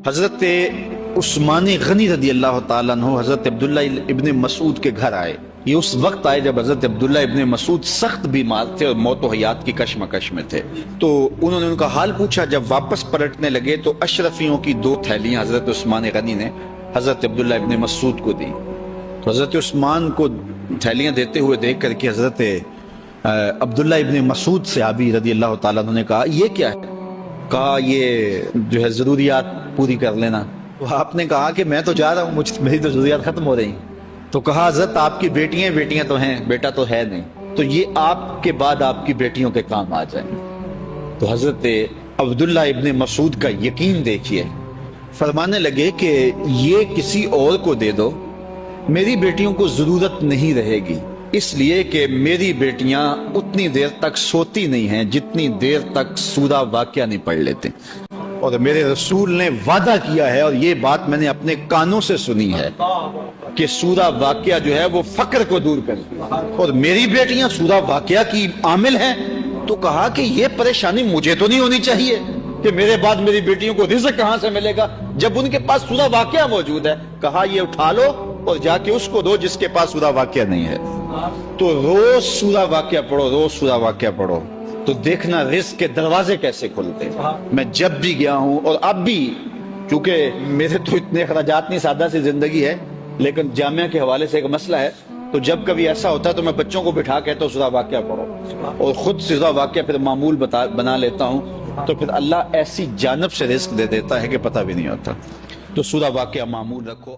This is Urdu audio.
حضرت عثمان غنی رضی اللہ تعالیٰ عنہ حضرت عبداللہ ابن مسعود کے گھر آئے. یہ اس وقت آئے جب حضرت عبداللہ ابن مسعود سخت بیمار تھے اور موت و حیات کی کشمکش میں تھے. تو انہوں نے ان کا حال پوچھا. جب واپس پلٹنے لگے تو اشرفیوں کی 2 تھیلیاں حضرت عثمان غنی نے حضرت عبداللہ ابن مسعود کو دی. تو حضرت عثمان کو تھیلیاں دیتے ہوئے دیکھ کر کے حضرت عبداللہ ابن مسعود صحابی رضی اللہ تعالیٰ عنہ نے کہا یہ کیا ہے؟ کہا یہ جو ہے ضروریات پوری کر لینا. تو آپ نے کہا کہ میں تو جا رہا ہوں, میری تو ضروریات ختم ہو رہی ہیں. تو کہا حضرت آپ کی بیٹیاں تو ہیں, بیٹا تو ہے نہیں, تو یہ آپ کے بعد آپ کی بیٹیوں کے کام آ جائیں. تو حضرت عبداللہ ابن مسعود کا یقین دیکھیے, فرمانے لگے کہ یہ کسی اور کو دے دو, میری بیٹیوں کو ضرورت نہیں رہے گی, اس لیے کہ میری بیٹیاں اتنی دیر تک سوتی نہیں ہیں جتنی دیر تک سورہ واقعہ نہیں پڑھ لیتے. اور میرے رسول نے وعدہ کیا ہے, اور یہ بات میں نے اپنے کانوں سے سنی ہے, کہ سورہ واقعہ جو ہے وہ فقر کو دور کرتی ہے, اور میری بیٹیاں سورہ واقعہ کی عامل ہیں. تو کہا کہ یہ پریشانی مجھے تو نہیں ہونی چاہیے کہ میرے بعد میری بیٹیوں کو رزق کہاں سے ملے گا جب ان کے پاس سورہ واقعہ موجود ہے. کہا یہ اٹھا لو اور جا کے اس کو دو جس کے پاس سورہ واقعہ نہیں ہے. تو روز سورہ واقعہ پڑھو, روز سورہ واقعہ پڑھو, تو دیکھنا رزق کے دروازے کیسے کھلتے ہیں. میں جب بھی گیا ہوں, اور اب بھی, کیونکہ میرے تو اتنے اخراجات نہیں, سادہ سی زندگی ہے, لیکن جامعہ کے حوالے سے ایک مسئلہ ہے, تو جب کبھی ایسا ہوتا ہے تو میں بچوں کو بٹھا کہتا ہوں سورہ واقعہ پڑھو, اور خود سورہ واقعہ پھر معمول بنا لیتا ہوں. تو پھر اللہ ایسی جانب سے رزق دے دیتا ہے کہ پتہ بھی نہیں ہوتا. تو سورہ واقعہ معمول رکھو.